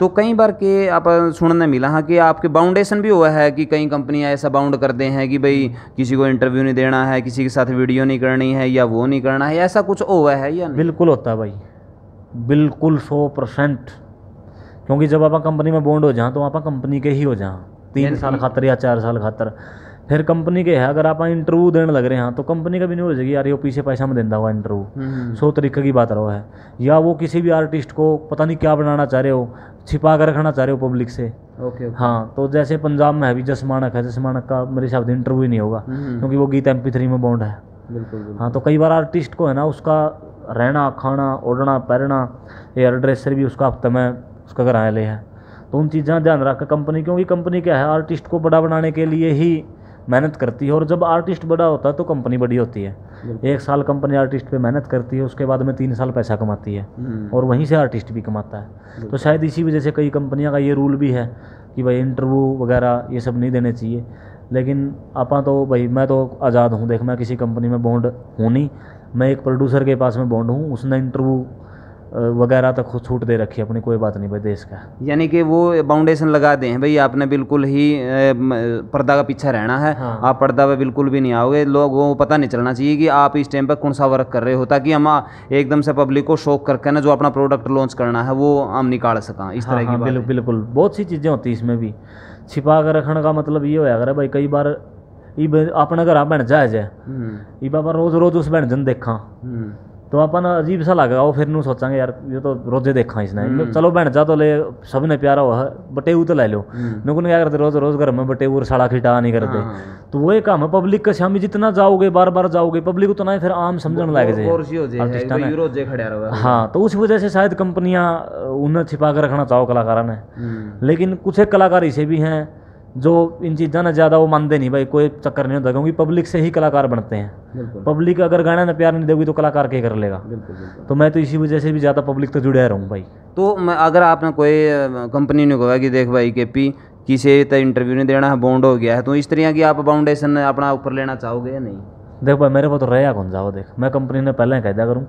तो कई बार के आप सुनने मिला हाँ कि आपके बाउंडेशन भी हुआ है कि कई कंपनियां ऐसा बाउंड करते हैं कि भाई किसी को इंटरव्यू नहीं देना है, किसी के साथ वीडियो नहीं करनी है या वो नहीं करना है, ऐसा कुछ हुआ है या नहीं? बिल्कुल होता है भाई, बिल्कुल 100%। क्योंकि जब आप कंपनी में बॉन्ड हो जाए तो आप कंपनी के ही हो जाए, 3 साल खातर या 4 साल खातर, फिर कंपनी के है। अगर आप इंटरव्यू देने लग रहे हैं तो कंपनी का भी नहीं हो जाएगी यार ये पीछे पैसा में देता हुआ इंटरव्यू, 100 तरीके की बात रहा है। या वो किसी भी आर्टिस्ट को पता नहीं क्या बनाना चाह रहे हो, छिपा कर रखना चाह रहे हो पब्लिक से। ओके। हाँ, तो जैसे पंजाब में है भी जसमानक है, जसमानक का मेरे हिसाब से इंटरव्यू ही नहीं होगा क्योंकि वो गीत MP3 में बॉन्ड है। बिल्कुल। हाँ, तो कई बार आर्टिस्ट को है ना उसका रहना खाना ओढ़ना पहनना, एयर ड्रेसर भी उसका हफ्ते में उसका किराया ले है। तो उन चीज़ें ध्यान रख कंपनी, क्योंकि कंपनी क्या है आर्टिस्ट को बड़ा बनाने के लिए ही मेहनत करती है। और जब आर्टिस्ट बड़ा होता है तो कंपनी बड़ी होती है। 1 साल कंपनी आर्टिस्ट पे मेहनत करती है, उसके बाद में 3 साल पैसा कमाती है और वहीं से आर्टिस्ट भी कमाता है। तो शायद इसी वजह से कई कंपनियां का ये रूल भी है कि भाई इंटरव्यू वगैरह ये सब नहीं देने चाहिए। लेकिन आपा तो भाई मैं तो आज़ाद हूँ, देख मैं किसी कंपनी में बॉन्ड हूँ नहीं, मैं एक प्रोड्यूसर के पास में बॉन्ड हूँ, उसने इंटरव्यू वगैरह तक खुद छूट दे रखी है अपनी, कोई बात नहीं भाई देश का। यानी कि वो बाउंडेशन लगा दें हैं भाई आपने बिल्कुल ही पर्दा का पीछे रहना है। हाँ। आप पर्दा पे बिल्कुल भी नहीं आओगे, लोगों को पता नहीं चलना चाहिए कि आप इस टाइम पर कौन सा वर्क कर रहे हो, ताकि हम एकदम से पब्लिक को शौक करके ना जो अपना प्रोडक्ट लॉन्च करना है वो हम निकाल सकें, इस तरह की बात है। बिल्कुल बहुत सी चीज़ें होती है इसमें भी। छिपा कर रखने का मतलब ये होया अगर भाई कई बार अपने घर बहन जायज है ये बाबा रोज रोज उस बहन जन देखा तो अपन अजीब सा लगा, वो फिर नू सोचांगे यार ये तो रोजे देखा इसने, चलो बहन जा तो ले सब ने प्यारा हुआ है बटेऊ तो ले लो। नुकन क्या करते रोज रोज घर में बटेऊ साड़ा खिटा नहीं करते। तो वो एक काम है पब्लिक का, शामी जितना जाओगे बार बार जाओगे पब्लिक उतना ही फिर आम समझने लगे हाँ। तो उस वजह से शायद कंपनियां उन्हें छिपा कर रखना चाहो कलाकारों ने। लेकिन कुछ एक कलाकार ऐसे भी हैं जो इन चीज़ों ने ज़्यादा वो मानते नहीं, भाई कोई चक्कर नहीं होता क्योंकि पब्लिक से ही कलाकार बनते हैं। पब्लिक अगर गाना ने प्यार नहीं देगी तो कलाकार क्या कर लेगा। तो मैं तो इसी वजह से भी ज़्यादा पब्लिक तो जुड़े रहूँ भाई। तो मैं अगर आपने कोई कंपनी ने कहा कि देख भाई KP किसी तो इंटरव्यू नहीं देना है, बॉन्ड हो गया है, तो इस तरह की आप बाउंडेशन अपना ऊपर लेना चाहोगे या नहीं? देख भाई मेरे को तो रहा कौन जाओ, देख मैं कंपनी ने पहले कह दिया करूँ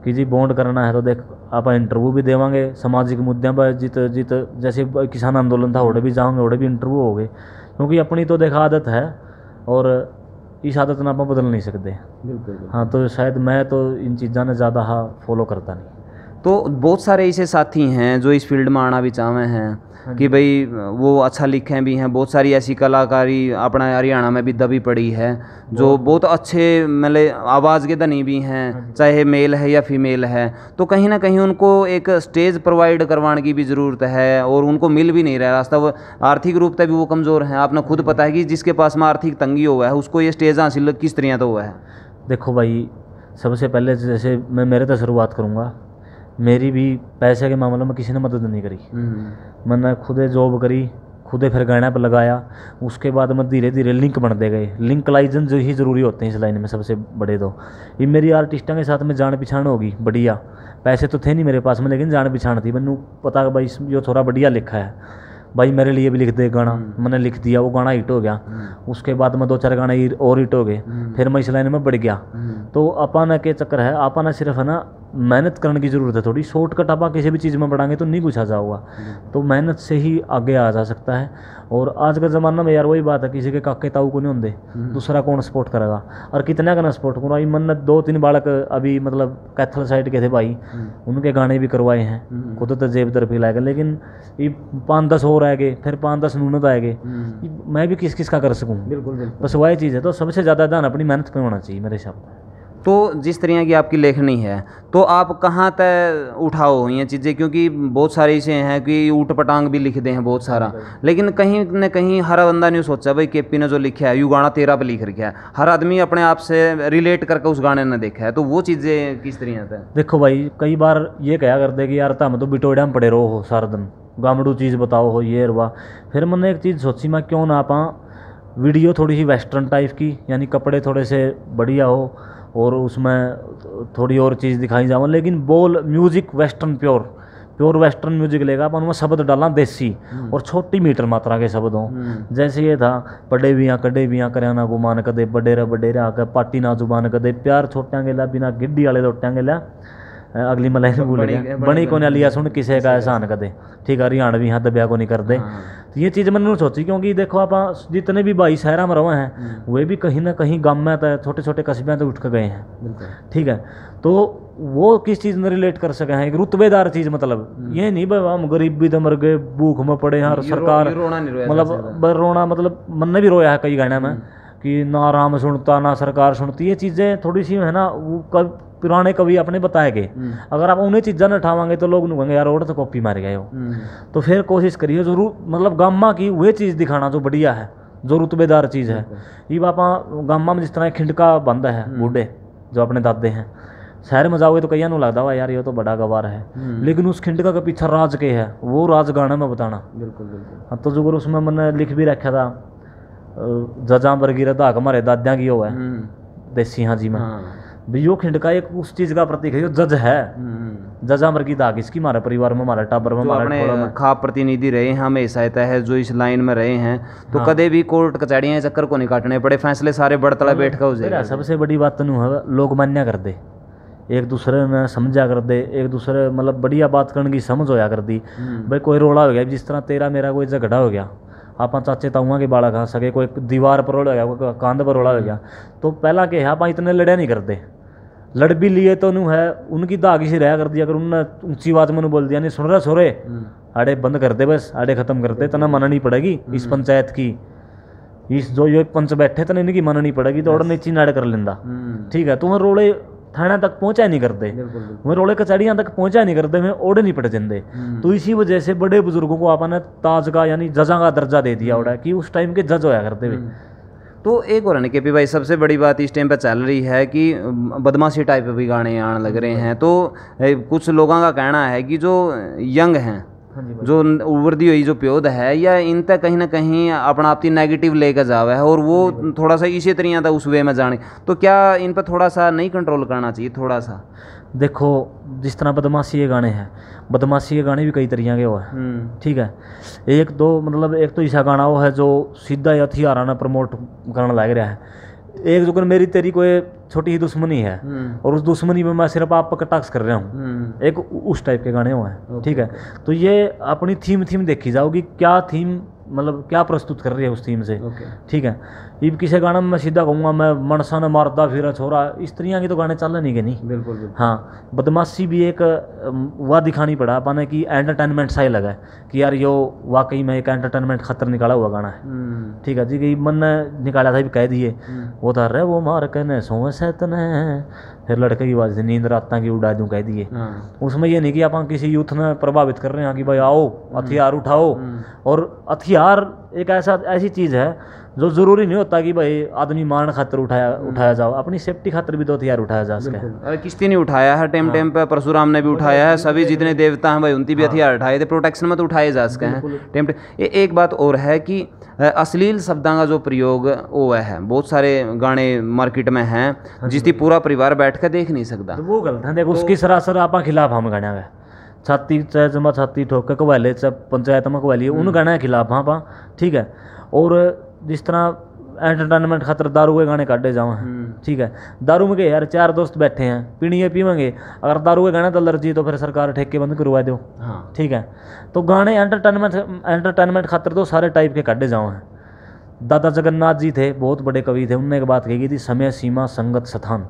कि जी बॉन्ड करना है तो देख आप इंटरव्यू भी देवांगे, सामाजिक मुद्दों पर जित जैसे किसान आंदोलन था उड़े भी जाओगे, उड़े भी इंटरव्यू हो गए, क्योंकि अपनी तो देख आदत है और इस आदत ना आप बदल नहीं सकते। बिल्कुल। हाँ, तो शायद मैं तो इन चीज़ों ने ज़्यादा फॉलो करता नहीं। तो बहुत सारे ऐसे साथी हैं जो इस फील्ड में आना भी चाहे हैं कि भाई वो अच्छा लिखे भी हैं, बहुत सारी ऐसी कलाकारी अपना हरियाणा में भी दबी पड़ी है जो बहुत अच्छे मतलब आवाज़ के धनी भी हैं, चाहे मेल है या फीमेल है। तो कहीं ना कहीं उनको एक स्टेज प्रोवाइड करवाने की भी ज़रूरत है और उनको मिल भी नहीं रहा रास्ता। वो आर्थिक रूप से भी वो कमज़ोर हैं, आपने खुद पता है कि जिसके पास में आर्थिक तंगी हुआ है उसको ये स्टेज हासिल किस तरह तो हुआ है। देखो भाई सबसे पहले जैसे मैं मेरे तो शुरुआत करूँगा, मेरी भी पैसे के मामले में किसी ने मदद नहीं करी। मैंने खुदे जॉब करी, खुदे फिर गाने पर लगाया, उसके बाद में धीरे धीरे लिंक बनते गए। लिंक लाइजन जो ही ज़रूरी होते हैं इस लाइन में सबसे बड़े। तो ये मेरी आर्टिस्टों के साथ में जान पहचान होगी बढ़िया। पैसे तो थे नहीं मेरे पास में लेकिन जान पहचान थी, मैंने पता भाई जो थोड़ा बढ़िया लिखा है भाई मेरे लिए भी लिख दे गाना। मैंने लिख दिया, वो गाना हिट हो गया। उसके बाद में 2-4 गाने और हिट हो गए, फिर मैं इस लाइन में बढ़ गया। तो अपन के चक्कर है, अपन सिर्फ है ना मेहनत करने की ज़रूरत है थोड़ी। शॉर्टकट आप किसी भी चीज़ में बढ़ाएंगे तो नहीं पूछा जाऊगा, तो मेहनत से ही आगे आ जा सकता है। और आज के ज़माना में यार वही बात है, किसी के काके ताऊ को नहीं होंगे, दूसरा कौन सपोर्ट करेगा और कितना का ना सपोर्ट करूँ। अभी मैंने 2-3 बालक अभी मतलब कैथल साइड के थे भाई, उनके गाने भी करवाए हैं, खुद तो जेब तरफ ही लाएगा। लेकिन ये 5-10 और आएंगे, फिर 5-10 नूनत आएंगे, मैं भी किस का कर सकूँ। बिल्कुल। बस वही चीज़ है। तो सबसे ज़्यादा ध्यान अपनी मेहनत पे होना चाहिए मेरे हिसाब से। तो जिस तरह की आपकी लेखनी है तो आप कहाँ तक उठाओ ये चीज़ें, क्योंकि बहुत सारे ऐसे हैं कि ऊट पटांग भी लिख दे हैं बहुत सारा, लेकिन कहीं न कहीं हर बंदा नहीं सोचा भाई KP ने जो लिखा है यू गाना तेरा पे लिख रखा है। हर आदमी अपने आप से रिलेट करके उस गाने ने देखा है, तो वो चीज़ें किस तरह से? देखो भाई कई बार ये कहा करते कि यार तुम तो बिटोड़िया में पड़े रहो हो सारा दिन, गामड़ू चीज़ बताओ हो ये रवा। फिर मैंने एक चीज़ सोची, मैं क्यों ना आप वीडियो थोड़ी सी वेस्टर्न टाइप की, यानी कपड़े थोड़े से बढ़िया हो और उसमें थोड़ी और चीज़ दिखाई जाओ, लेकिन बोल music western pure western music लेगा। अपन उनमें शब्द डालना देसी और छोटी मीटर मात्रा के शब्द हों। जैसे ये था पड़े बियाँ कड़े बियाँ करना गुमान कदे बडेरा बडेरा आकर पाटी ना जुबान कदे प्यार छोटियाँ गेला बिना गिड्डी वाले लोटियाँ गेला अगली मैं लाइन भूल गया, बनी को नहीं लिया सुन किसे का एहसान कदे, ठीक है, हरियाणवी हाँ दबिया को नहीं कर दे। तो ये चीज़ मैंने सोची, क्योंकि देखो आप जितने भी भाई शहर में रहे हैं वे भी कहीं ना कहीं गाँव में तो छोटे छोटे कस्बे तो उठ के गए हैं, ठीक है, तो वो किस चीज़ में रिलेट कर सके हैं, एक रुतबेदार चीज़, मतलब ये नहीं भाई हम गरीब भी तो मर गए भूख में पड़े हैं और सरकार मतलब रोना, मतलब मन ने भी रोया है कई गाने में कि ना राम सुनता ना सरकार सुनती, ये चीज़ें थोड़ी सी है ना वो पुराने कवि अपने बताए गए, अगर आप उन्हें चीज़ें न उठावांगे तो लोग कहेंगे यार और तो कॉपी मार गए हो। तो फिर कोशिश करिए जरूर मतलब गामा की वह चीज़ दिखाना जो बढ़िया है, जो रुतबेदार चीज़ है। ये बापा गामा में जिस तरह खिंडका बंद है बूढ़े जो अपने दादे हैं, शहर में जाओगे तो कहीं नहीं लगता हुआ यार ये तो बड़ा गवार है, लेकिन उस खिंडका के पीछे राज के है, वो राज गाने में बताना। बिल्कुल बिल्कुल। हाँ तो जो उसमें मैंने लिख भी रखा था जजा वर्गी धाक हमारे दाद्या की हो है देसी हाँ जी में भी, यो खिंडका एक उस चीज का प्रतीक है, यो जज है, जजा वर्गी धाक इसकी हमारे परिवार में हमारे टाबर में हमारे खाप प्रतिनिधि रहे हैं हमेशा ऐसा है, जो इस लाइन में रहे हैं तो कदे भी कोर्ट कचहरियां चक्कर को नहीं काटने पड़े, फैसले सारे बड़तला बैठ कर हो जाए। सबसे बड़ी बात तो नहीं है लोग मान्या कर दे, एक दूसरे ने समझा कर दे, एक दूसरे मतलब बढ़िया बात करने की समझ होया कर दी। भाई कोई रोड़ा हो गया, जिस तरह तेरा मेरा कोई झगड़ा हो गया, आप चाचे ताऊआ के बाड़ा खा सके, कोई दीवार पर रोड़ा हो गया, कोई कांध पर रोड़ा हो गया, तो पहला के आप इतने लड़े नहीं करते, लड़ भी लिए तो नू है उनकी दागी से रहा कर दिया, अगर उनने ऊंची बात में बोल दिया नहीं सुन रहे सोरे आड़े बंद कर दे, बस आड़े खत्म कर दे, तना मननी पड़ेगी इस पंचायत की, इस जो ये पंच बैठे तना इनकी मननी पड़ेगी, तो और नीची नाड़ कर लेंदा, ठीक है। तुम्हें रोड़े थाना तक पहुंचा नहीं करते, वह रोड़े कचहरियां तक पहुंचा नहीं करते, मैं ओढ़े नहीं पड़ जाते। तो इसी वजह से बड़े बुजुर्गों को आपने ताज का यानी जजा का दर्जा दे दिया उड़ा कि उस टाइम के जज होया करते हुए। तो एक और केपी भाई सबसे बड़ी बात इस टाइम पे चल रही है कि बदमाशी टाइप भी गाने आने लग रहे हैं, तो कुछ लोगों का कहना है कि जो यंग हैं, जो उभरती हुई जो प्योद है, या इन तक कहीं ना कहीं अपना आपकी नेगेटिव लेकर जावा है और वो थोड़ा सा इसी तरह था उस वे में जाने, तो क्या इन पर थोड़ा सा नहीं कंट्रोल करना चाहिए थोड़ा सा? देखो जिस तरह बदमाशी के गाने हैं, बदमाशी के गाने भी कई तरीके के वो है, ठीक है। एक दो मतलब एक तो ऐसा गाना वो है जो सीधा हथियारा ने प्रमोट करने लग रहा है, एक जो मेरी तेरी कोई छोटी ही दुश्मनी है और उस दुश्मनी में मैं सिर्फ आप पर कटाक्ष कर रहा हूँ, एक उस टाइप के गाने वो हैं, ठीक है। तो ये अपनी थीम देखी जाओगी, क्या थीम मतलब क्या प्रस्तुत कर रही है उस थीम से, ठीक है। ये किसी गाना में मैं सीधा कहूँगा मैं मनसा ने मारता फिर छोरा, इस तरह की तो गाने चल नहीं के नहीं। बिल्कुल। हाँ बदमाशी भी एक वह दिखानी पड़ा अपने की एंटरटेनमेंट सा ही लगा कि यार यो वाकई में एक एंटरटेनमेंट खतर निकाला हुआ गाना है, ठीक है जी। कि मन ने निकाला था भी कह दिए वो था रे वो मार कहने सो सैतन है, फिर लड़के की आवाज़ नींद रात की उड़ा दूँ कह दिए। उसमें ये नहीं कि आप किसी यूथ ने प्रभावित कर रहे हैं कि भाई आओ हथियार उठाओ, और हथियार एक ऐसी चीज़ है जो ज़रूरी नहीं होता कि भाई आदमी मारने खातर उठाया जाओ, अपनी सेफ्टी खातर भी तो हथियार उठाया जा सके। अरे किसने नहीं उठाया है, टाइम पे परशुराम ने भी उठाया है, सभी जितने देवता हैं भाई उनकी भी हथियार उठाए थे, प्रोटेक्शन में तो उठाए जा सके हैं टाइम। एक बात और है कि अश्लील शब्दों का जो प्रयोग वो है, बहुत सारे गाने मार्केट में हैं जिसकी पूरा परिवार बैठ कर देख नहीं सकता, तो वो गलत है। देखो उसकी सरासर आप खिलाफ हम गाना है, छाती चाहे जमा छाती ठोक के कवाले चाहे पंचायत में कवाली उन गाने के खिलाफ हाँ, ठीक है। और जिस तरह एंटरटेनमेंट खातर दारू के गाने काटे जाओ, ठीक है। दारू में के यार चार दोस्त बैठे हैं पीणिए पीवेंगे, अगर दारू के गाने तो एलर्जी तो फिर सरकार ठेके बंद करवा दो, ठीक है। तो गाने एंटरटेनमेंट खातर तो सारे टाइप के काटे जाओ हैं। दादा जगन्नाथ जी थे बहुत बड़े कवि थे, उनने एक बात कही थी समय सीमा संगत स्थान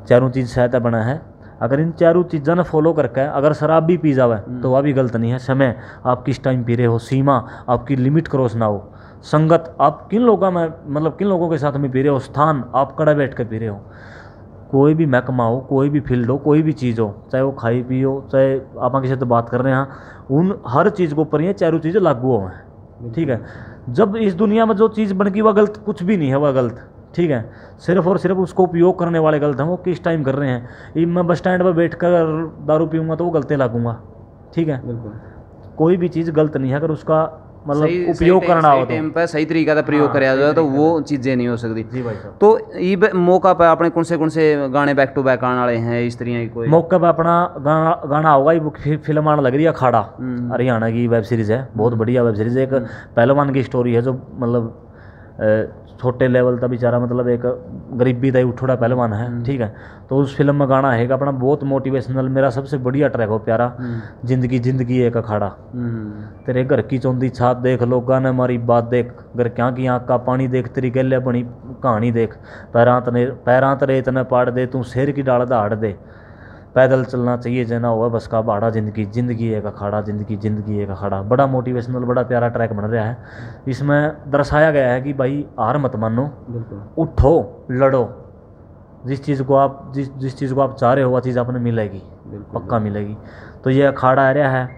चारों चीज़ सहायता बना है। अगर इन चारों चीज़ों ने फॉलो करके अगर शराब भी पी जावे तो वह भी गलत नहीं है। समय आप किस टाइम पी रहे हो, सीमा आपकी लिमिट क्रॉस ना हो, संगत आप किन लोगों में मतलब किन लोगों के साथ में पी रहे हो, स्थान आप कड़ा बैठ कर पी रहे हो। कोई भी महकमा हो, कोई भी फील्ड हो, कोई भी चीज़ हो, चाहे वो खाई पी हो, चाहे आप किसी से बात कर रहे हैं, उन हर चीज़ के ऊपर ये चारों चीज़ें लागू हो हैं, ठीक है। जब इस दुनिया में जो चीज़ बन गई वह गलत कुछ भी नहीं है, वह गलत, ठीक है। सिर्फ और सिर्फ उसको उपयोग करने वाले गलत हैं, वो किस टाइम कर रहे हैं। ये मैं बस स्टैंड पर बैठ कर दारू पीऊँगा तो वो गलते लागूंगा, ठीक है। कोई भी चीज़ गलत नहीं है, अगर उसका मतलब उपयोग करना हो टाइम पे सही तरीका का प्रयोग कराया जाए तो वो चीज़ें नहीं हो सकती। जी भाई साहब। तो ये मौका पे आपने कौन से गाने बैक टू बैक आने वाले हैं इस तरह की? कोई मौका पे अपना गाना होगा, ये फिल्म आने लग रही है अखाड़ा, हरियाणा की वेब सीरीज़ है, बहुत बढ़िया वेब सीरीज़ है। एक पहलवान की स्टोरी है जो मतलब छोटे लेवल का बेचारा मतलब एक गरीबी का उठोड़ा पहलवान है, ठीक है। तो उस फिल्म में गाना है अपना बहुत मोटिवेशनल, मेरा सबसे बढ़िया ट्रैक हो प्यारा, जिंदगी जिंदगी एक अखाड़ा, तेरे घर की चौंधी छात देख, लोगा ने हमारी बात देख, घर क्या की आँख का पानी देख, तेरी गले बनी कहानी देख, पैरांत रेत ने पाड़ दे, तू शेर की डाल दाड़ दे, पैदल चलना चाहिए जना हुआ बस का भाड़ा, जिंदगी जिंदगी एक अखाड़ा, जिंदगी जिंदगी एक अखाड़ा। बड़ा मोटिवेशनल बड़ा प्यारा ट्रैक बन रहा है। इसमें दर्शाया गया है कि भाई हार मत मानो, उठो लड़ो, जिस चीज़ को आप चाह रहे हो वह चीज़ आपने मिलेगी, पक्का मिलेगी। तो ये अखाड़ा आ रहा है।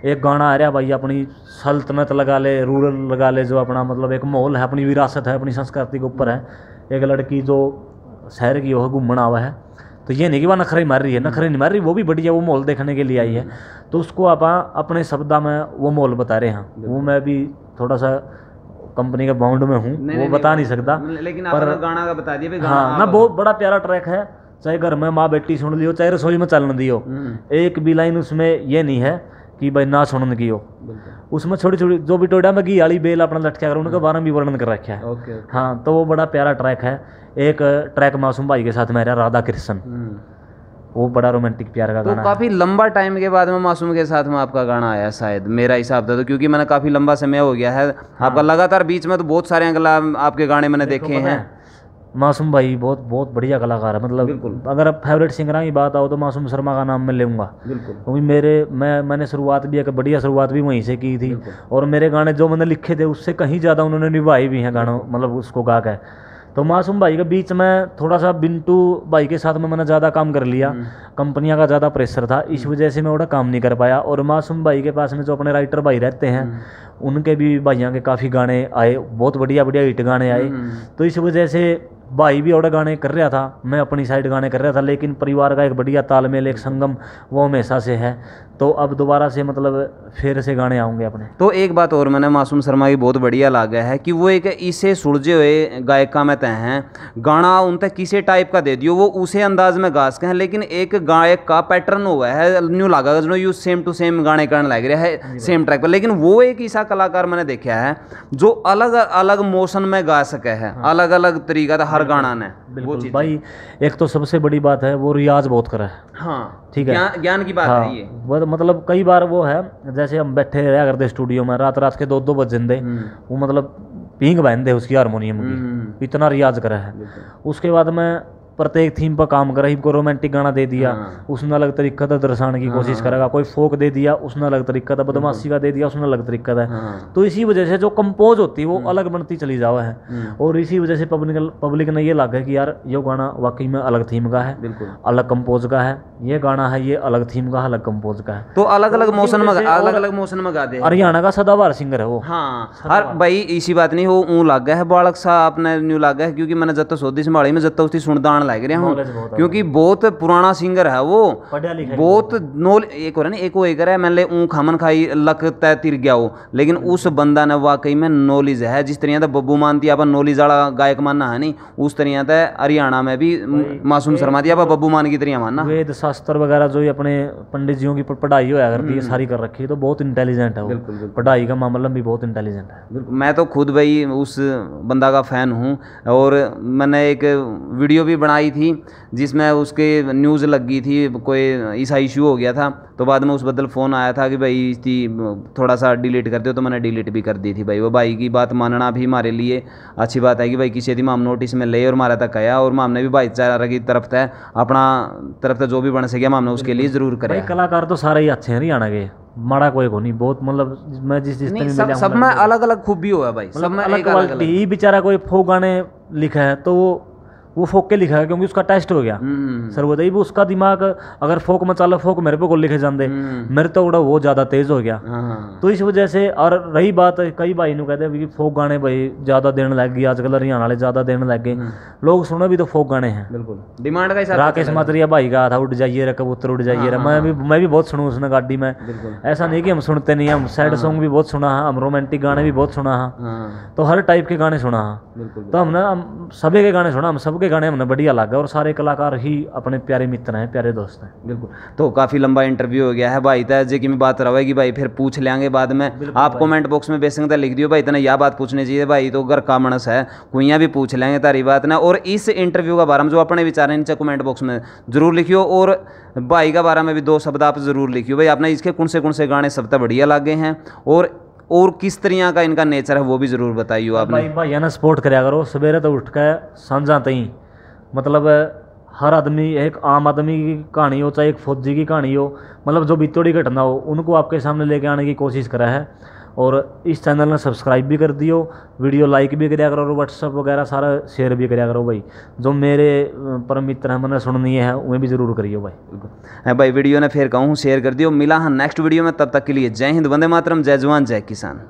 एक गाना आ रहा भाई अपनी सल्तनत लगा ले, रूरल लगा ले, जो अपना मतलब एक माहौल है, अपनी विरासत है, अपनी संस्कृति के ऊपर है। एक लड़की जो शहर की हो घूमना आवा है, तो ये नहीं कि वह नखरे मार रही है, नखरे नहीं मार रही, वो भी बढ़िया, वो माहौल देखने के लिए आई है। तो उसको आप अपने शब्दा में वो माहौल बता रहे हैं। वो मैं भी थोड़ा सा कंपनी के बाउंड में हूँ, वो बता नहीं सकता, लेकिन पर गाना का बता दिया। हाँ ना, बहुत बड़ा प्यारा ट्रैक है। चाहे घर में माँ बेटी सुन लियो, चाहे रसोई में चलन दियो, एक भी लाइन उसमें ये नहीं है कि भाई ना सुनने की हो। उसमें छोटी छोटी जो भी टोडा में घी वाली बेल अपना लटका कर उनके बारे में भी वर्णन कर रखा है। हाँ, तो वो बड़ा प्यारा ट्रैक है। एक ट्रैक मासूम भाई के साथ मेरा राधा कृष्ण, वो बड़ा रोमांटिक प्यार का गाना। तो काफ़ी लंबा टाइम के बाद में मासूम के साथ में आपका गाना आया शायद, मेरा हिसाब था, तो क्योंकि मैंने काफ़ी लंबा समय हो गया है आपका लगातार, बीच में तो बहुत सारे आपके गाने मैंने देखे हैं। मासूम भाई बहुत बढ़िया कलाकार है, मतलब अगर अब फेवरेट सिंगर की बात आओ तो मासूम शर्मा का नाम मैं लूँगा, क्योंकि मैंने शुरुआत भी एक बढ़िया शुरुआत भी वहीं से की थी, और मेरे गाने जो मैंने लिखे थे उससे कहीं ज़्यादा उन्होंने निभाए भी हैं गानों, मतलब उसको गा के। तो मासूम भाई के बीच में थोड़ा सा बिंटू भाई के साथ में मैंने ज़्यादा काम कर लिया, कंपनियां का ज़्यादा प्रेशर था, इस वजह से मैं थोड़ा काम नहीं कर पाया। और मासूम भाई के पास में जो अपने राइटर भाई रहते हैं, उनके भी भाइयों के काफ़ी गाने आए, बहुत बढ़िया बढ़िया हिट गाने आए। तो इस वजह से भाई भी और गाने कर रहा था, मैं अपनी साइड गाने कर रहा था, लेकिन परिवार का एक बढ़िया तालमेल, एक संगम वो हमेशा से है। तो अब दोबारा से मतलब फिर से गाने आऊँगे अपने। तो एक बात और मैंने मासूम शर्मा की बहुत बढ़िया लगा है कि वो एक इसे सुलझे हुए गायिका में तय हैं, गाना उन तक किसी टाइप का दे दियो वो उसे अंदाज में गा सके हैं, लेकिन एक गायक का पैटर्न हुआ है न्यू लगा जो यू सेम टू सेम गाने करने लग रहा है सेम ट्रैक पर, लेकिन वो एक ऐसा कलाकार मैंने देखा है जो अलग अलग मोशन में गा सके है, अलग अलग तरीका था हर गाना ने। बिल्कुल भाई, एक तो सबसे बड़ी बात है वो रियाज बहुत करा है। हाँ, ठीक है, ज्ञान की बात है ये। मतलब कई बार वो है, जैसे हम बैठे रहा करते स्टूडियो में, रात के 2 बज जाते, वो मतलब पींग बहन दे उसकी हारमोनियम की, इतना रियाज करा है। उसके बाद में प्रत्येक थीम पर काम करा, को रोमांटिक गाना दे दिया, उसने अलग तरीका था दर्शाने की कोशिश करेगा, कोई फोक दे दिया उसने अलग तरीका था, बदमाशी का दे दिया उसने अलग तरीका था। तो इसी वजह से जो कंपोज होती है वो अलग बनती चली जावा है, और इसी वजह से पब्लिक ने ये लगा कि यार ये गाना वाकई में अलग थीम का है, अलग कंपोज का है, ये गाना है ये अलग थीम का अलग कंपोज का है। तो अलग अलग मोशन में गा दे। हरियाणा का सदाबहार सिंगर है वो। हाँ, हर भाई इसी बात नहीं हो ऊँ लग गया है बालक सा आपने न्यू लग गया है, क्योंकि मैंने जब तक सोदी संभाली में जब तक उसकी सुनदान लग रहा हूँ, क्योंकि बहुत पुराना सिंगर है वो, बहुत एक हो रहा ना, एक वो एक है मैंने ऊँ खामन खाई लक तय तिर गया हो, लेकिन उस बंदा ने वाकई में नॉलेज है, जिस तरह बब्बू मानती आप नॉलेज वाला गायक मानना है नहीं, उस तरह से हरियाणा में भी मासूम शर्मा दिया बब्बू मान की तरह मानना। वेद शास्त्र वगैरह जो अपने पंडित जियों की पढ़ाई होया करती है सारी कर रखी है, तो बहुत इंटेलिजेंट है वो, पढ़ाई का मामला भी बहुत इंटेलिजेंट है। मैं तो खुद भाई उस बंदा का फ़ैन हूँ, और मैंने एक वीडियो भी बनाई थी जिसमें उसके न्यूज़ लग गई थी, कोई ऐसा इशू हो गया था, तो बाद में उस बदल फ़ोन आया था कि भाई इसकी थोड़ा सा डिलीट कर दो, तो मैंने डिलीट भी कर दी थी भाई। वो भाई की बात मानना भी हमारे लिए अच्छी बात है कि भाई किसी थी माम नोटिस में ले और मारा तक आया, और माम ने भी भाईचारा की तरफ से अपना तरफ से जो भी बन सके माम ने उसके लिए ज़रूर करे। कलाकार तो सारे ही अच्छे हैं हरियाणा के, माड़ा कोई को नहीं, बहुत मतलब मैं जिस सब में अलग अलग खूबी हुआ भाई, सब में अलग क्वालिटी। बेचारा कोई फोक गाने लिखा है तो वो फोक के लिखा है क्योंकि उसका टेस्ट हो गया सर, वो भी उसका दिमाग अगर फोक में चलो फोक मेरे पे को लिखे जाते, मेरे तो उड़ा वो ज़्यादा तेज हो गया। तो इस वजह से, और रही बात कई भाई ने कहते हैं फोक गाने भाई ज़्यादा देने लग गए आजकल, हरियाणा वाले ज़्यादा देने लग गए, लोग सुनो भी तो फोक गाने हैं। बिल्कुल डिमांड का हिसाब। राकेश मातरिया भाई का था उड़ जाइए रे कबूतर उड़ जाइए रे, मैं भी बहुत सुनूँ उसने गाड़ी में, ऐसा नहीं कि हम सुनते नहीं, हम सैड सॉन्ग भी बहुत सुना है, हम रोमांटिक गाने भी बहुत सुना है, तो हर टाइप के गाने सुना है। तो हमने सभी के गाने सुना, हम सब सबके गाने हमने बढ़िया लगा और सारे कलाकार ही अपने प्यारे मित्र हैं, प्यारे दोस्त हैं। बिल्कुल। तो काफ़ी लंबा इंटरव्यू हो गया है भाई, तय जे की मैं बात रहेगी भाई, फिर पूछ लेंगे बाद में। आप कमेंट बॉक्स में बेसिक लिख दियो भाई, इतना यह बात पूछनी चाहिए भाई, तो घर का मनस है कुइयाँ भी पूछ लेंगे तारी बात ना। और इस इंटरव्यू का बारे में जो अपने विचार हैं नीचे कमेंट बॉक्स में जरूर लिखियो, और भाई का बारे में भी 2 शब्द आप जरूर लिखियो भाई, आपने इसके कौन से गाने सबसे बढ़िया लगे हैं, और किस तरह का इनका नेचर है वो भी जरूर बताइयो आपने। भाई ना सपोर्ट कराया करो, सवेरे तो उठ के सांझा तई, मतलब हर आदमी, एक आम आदमी की कहानी हो चाहे एक फौजी की कहानी हो, मतलब जो बितौड़ी घटना हो उनको आपके सामने लेके आने की कोशिश करा है। और इस चैनल ने सब्सक्राइब भी कर दियो, वीडियो लाइक भी कराया करो, और व्हाट्सअप वगैरह सारा शेयर भी कराया करो भाई। जो मेरे परम मित्र हैं मैंने सुननी है उन्हें भी जरूर करियो भाई। है भाई, वीडियो ने फिर कहूँ शेयर कर दियो। मिला हाँ नेक्स्ट वीडियो में, तब तक के लिए जय हिंद, वंदे मातरम, जय जवान जय किसान।